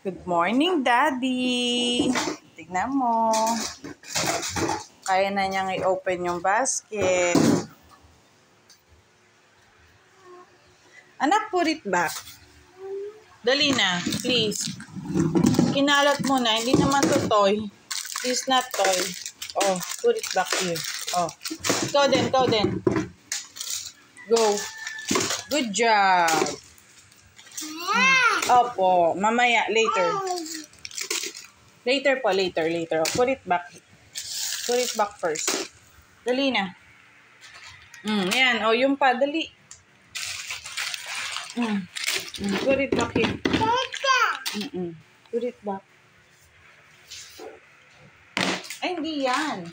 Good morning, Daddy! Tignan mo. Kaya na niyang i-open yung basket. Anak, put it back. Dali na, please. Kinalat mo na. Hindi naman to toy. It's not toy. Oh, put it back here. Oh. Ikaw din. Go. Good job. Opo, mamaya, later. Later. Oh, put it back. Put it back first. Dali na. Yan. Oh, yung pa, dali. Put it back here. Put it back. Ay, hindi yan.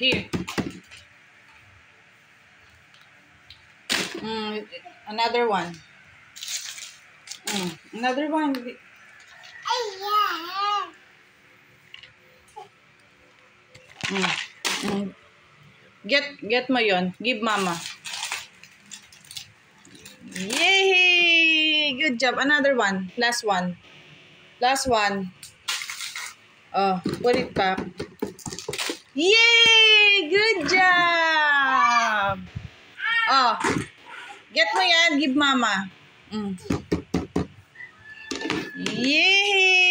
Here. Another one. Another one. Get mo yon. Give mama. Yay! Good job. Another one. Last one. Oh, put it back. Yay! Good job! Oh, get mo yan. Give mama. Yay!